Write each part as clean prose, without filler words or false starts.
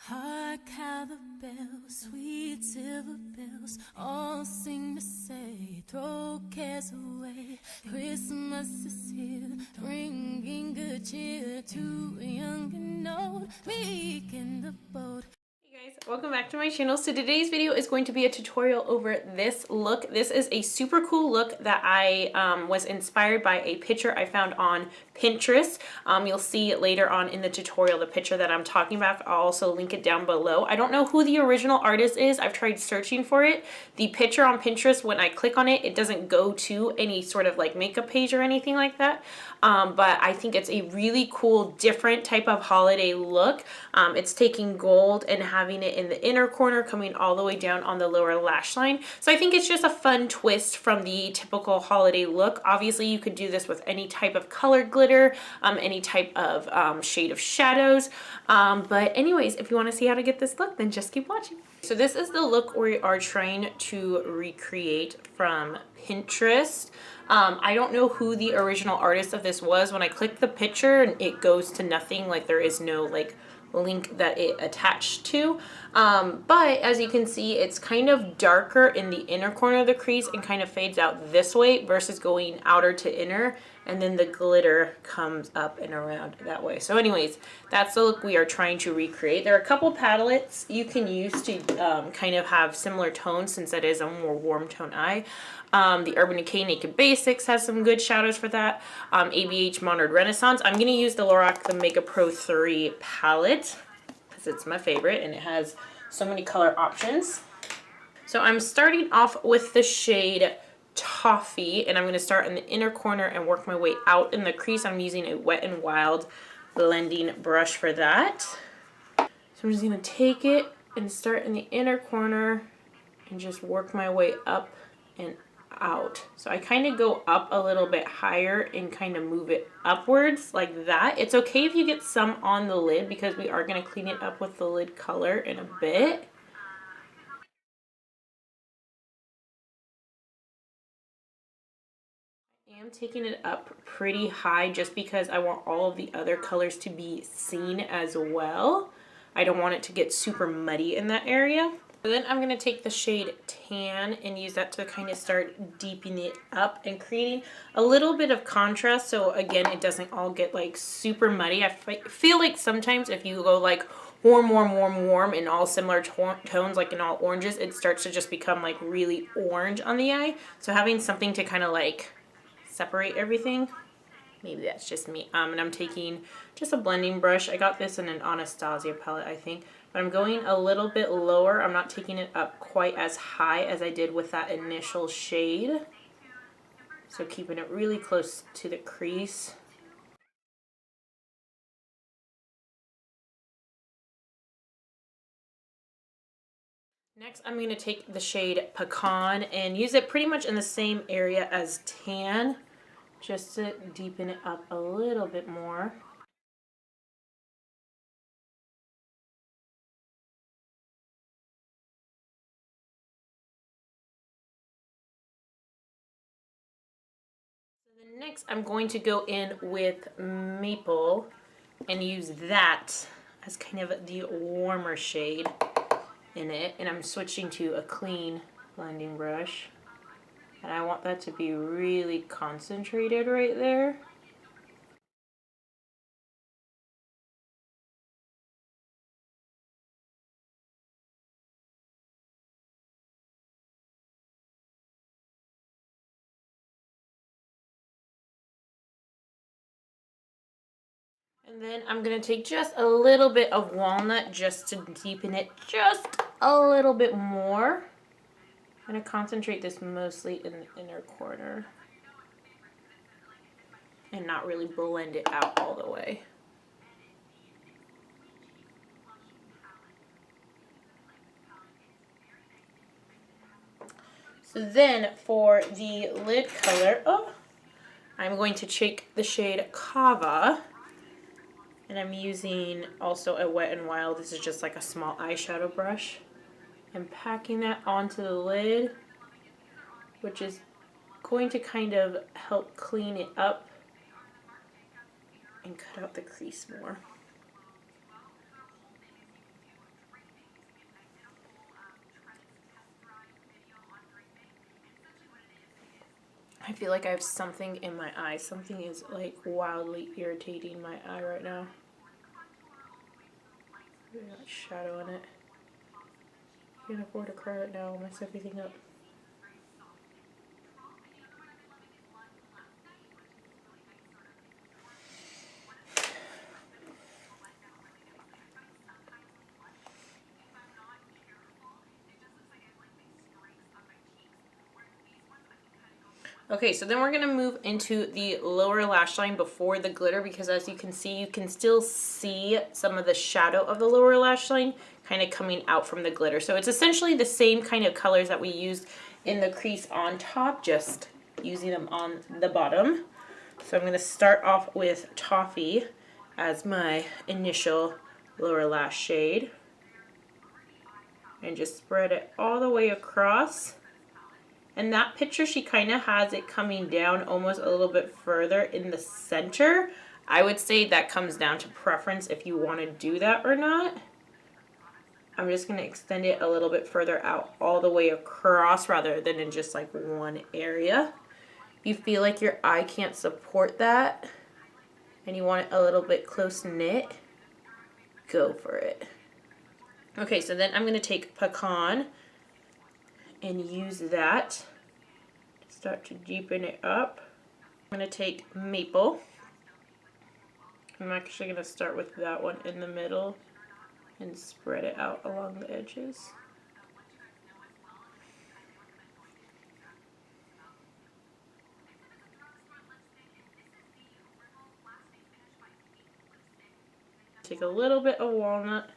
Hark how the bells, sweet silver bells, all sing to say, throw cares away. Christmas is here, bringing good cheer to young and old, meek and the bold. Hey guys, welcome back to my channel. So today's video is going to be a tutorial over this look. This is a super cool look that I was inspired by a picture I found on Pinterest. You'll see later on in the tutorial the picture that I'm talking about. I'll also link it down below. I don't know who the original artist is. I've tried searching for it. The picture on Pinterest, when I click on it, it doesn't go to any sort of like makeup page or anything like that. But I think it's a really cool, different type of holiday look. It's taking gold and having it in the inner corner, coming all the way down on the lower lash line. So I think it's just a fun twist from the typical holiday look. Obviously, you could do this with any type of colored glitter, any type of shade of shadows. But anyways, if you want to see how to get this look, then just keep watching. So this is the look we are trying to recreate from Pinterest. I don't know who the original artist of this was. When I click the picture and it goes to nothing, like there is no like link that it attached to. But as you can see, it's kind of darker in the inner corner of the crease and kind of fades out this way versus going outer to inner, and then the glitter comes up and around that way. So anyways, that's the look we are trying to recreate. There are a couple palettes you can use to kind of have similar tones, since that is a more warm tone eye. The Urban Decay Naked Basics has some good shadows for that. ABH Modern Renaissance. I'm going to use the Lorac The Makeup Pro 3 palette because it's my favorite and it has so many color options. So I'm starting off with the shade Toffee, and I'm going to start in the inner corner and work my way out in the crease. I'm using a Wet n Wild blending brush for that. So I'm just going to take it and start in the inner corner and just work my way up and out. So I kind of go up a little bit higher and kind of move it upwards like that. It's okay if you get some on the lid because we are going to clean it up with the lid color in a bit. I am taking it up pretty high just because I want all of the other colors to be seen as well. I don't want it to get super muddy in that area. So then I'm going to take the shade Tan and use that to kind of start deepening it up and creating a little bit of contrast. So again, it doesn't all get like super muddy. I feel like sometimes if you go like warm, warm, warm, warm in all similar tones, like in all oranges, it starts to just become like really orange on the eye. So having something to kind of like separate everything. Maybe that's just me. And I'm taking just a blending brush. I got this in an Anastasia palette, I think. But I'm going a little bit lower. I'm not taking it up quite as high as I did with that initial shade. So keeping it really close to the crease. Next, I'm going to take the shade Pecan and use it pretty much in the same area as Tan, just to deepen it up a little bit more. So then next, I'm going to go in with Maple and use that as kind of the warmer shade in it. And I'm switching to a clean blending brush. And I want that to be really concentrated right there. And then I'm going to take just a little bit of Walnut just to deepen it just a little bit more. I'm going to concentrate this mostly in the inner corner and not really blend it out all the way. So then for the lid color, I'm going to take the shade Kava. And I'm using also a Wet n Wild. This is just like a small eyeshadow brush. And packing that onto the lid, which is going to kind of help clean it up and cut out the crease more. I feel like I have something in my eye. Something is like wildly irritating my eye right now. Got shadow on it. Can't afford to cry right now. Mess everything up. Okay, so then we're going to move into the lower lash line before the glitter, because as you can see, you can still see some of the shadow of the lower lash line kind of coming out from the glitter. So it's essentially the same kind of colors that we used in the crease on top, just using them on the bottom. So I'm going to start off with Toffee as my initial lower lash shade and just spread it all the way across. And that picture, she kind of has it coming down almost a little bit further in the center. I would say that comes down to preference if you want to do that or not. I'm just going to extend it a little bit further out all the way across rather than in just like one area. If you feel like your eye can't support that and you want it a little bit close knit, go for it. Okay, so then I'm going to take Pecan and use that to start to deepen it up. I'm going to take Maple. I'm actually going to start with that one in the middle and spread it out along the edges. Take a little bit of Walnut.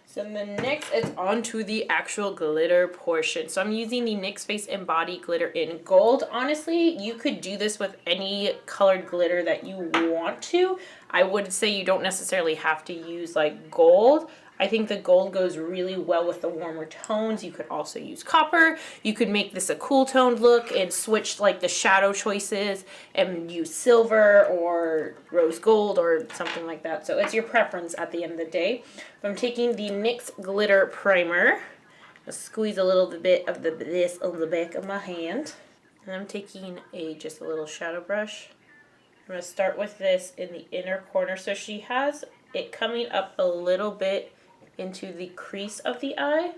So then next it's on to the actual glitter portion. So I'm using the NYX Face Embody Glitter in Gold. Honestly, you could do this with any colored glitter that you want to. I would say you don't necessarily have to use like gold. I think the gold goes really well with the warmer tones. You could also use copper. You could make this a cool toned look and switch like the shadow choices and use silver or rose gold or something like that. So it's your preference at the end of the day. I'm taking the NYX Glitter Primer. I'll squeeze a little bit of this on the back of my hand. And I'm taking just a little shadow brush. I'm going to start with this in the inner corner. So she has it coming up a little bit into the crease of the eye.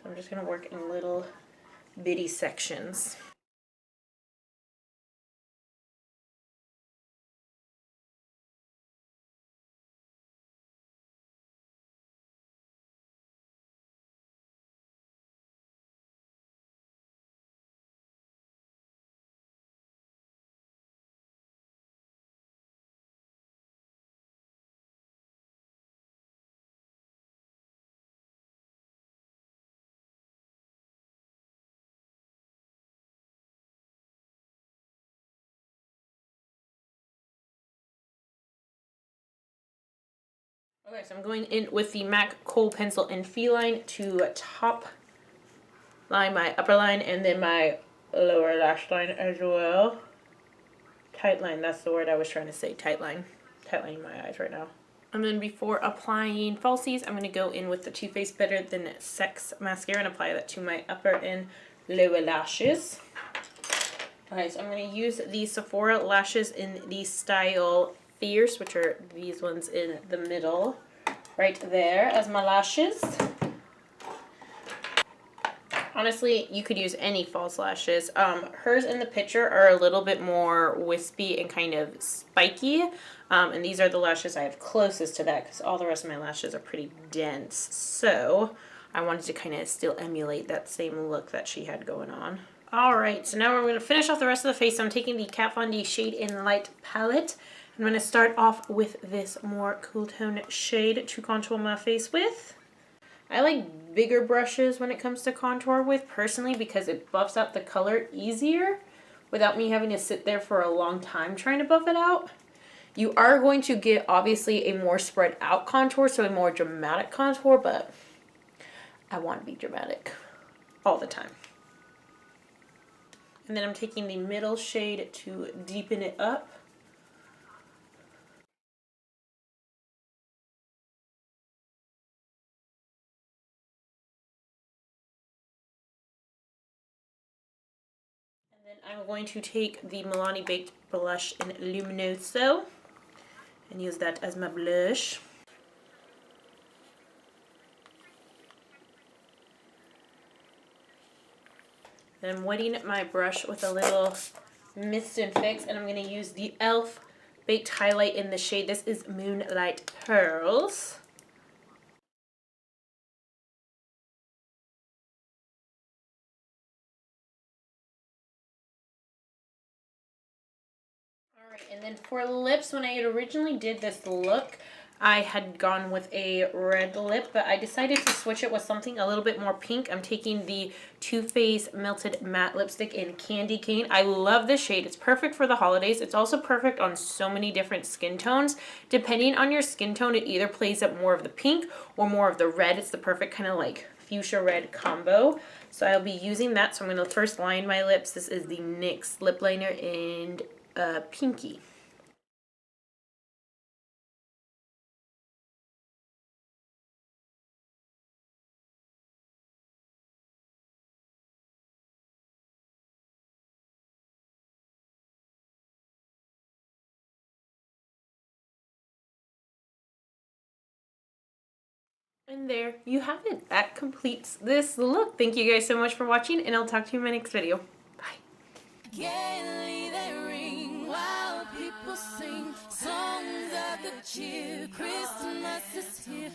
So I'm just going to work in little bitty sections. Okay, so I'm going in with the MAC Kohl pencil in Feline to top line my upper line and then my lower lash line as well. Tight line, that's the word I was trying to say, tight line. Tight lining my eyes right now. And then before applying falsies, I'm going to go in with the Too Faced Better Than Sex mascara and apply that to my upper and lower lashes. Okay, so I'm going to use the Sephora lashes in the style Fierce, which are these ones in the middle, right there as my lashes. Honestly, you could use any false lashes. Hers in the picture are a little bit more wispy and kind of spiky. And these are the lashes I have closest to that because all the rest of my lashes are pretty dense. So I wanted to kind of still emulate that same look that she had going on. Alright, so now we're going to finish off the rest of the face. I'm taking the Kat Von D Shade in Light palette. I'm going to start off with this more cool tone shade to contour my face with. I like bigger brushes when it comes to contour with personally because it buffs out the color easier without me having to sit there for a long time trying to buff it out. You are going to get obviously a more spread out contour, so a more dramatic contour, but I want to be dramatic all the time. And then I'm taking the middle shade to deepen it up. I'm going to take the Milani Baked Blush in Luminoso and use that as my blush. Then I'm wetting my brush with a little Mist and Fix, and I'm going to use the E.L.F. Baked Highlight in the shade. This is Moonlight Pearls. Alright, and then for lips, when I had originally did this look, I had gone with a red lip, but I decided to switch it with something a little bit more pink. I'm taking the Too Faced Melted Matte Lipstick in Candy Cane. I love this shade. It's perfect for the holidays. It's also perfect on so many different skin tones. Depending on your skin tone, it either plays up more of the pink or more of the red. It's the perfect kind of like fuchsia red combo. So I'll be using that. So I'm going to first line my lips. This is the NYX Lip Liner in Pinky. And there you have it. That completes this look. Thank you guys so much for watching, and I'll talk to you in my next video. Bye. Gaily they ring while people sing songs of good cheer. Christmas is here.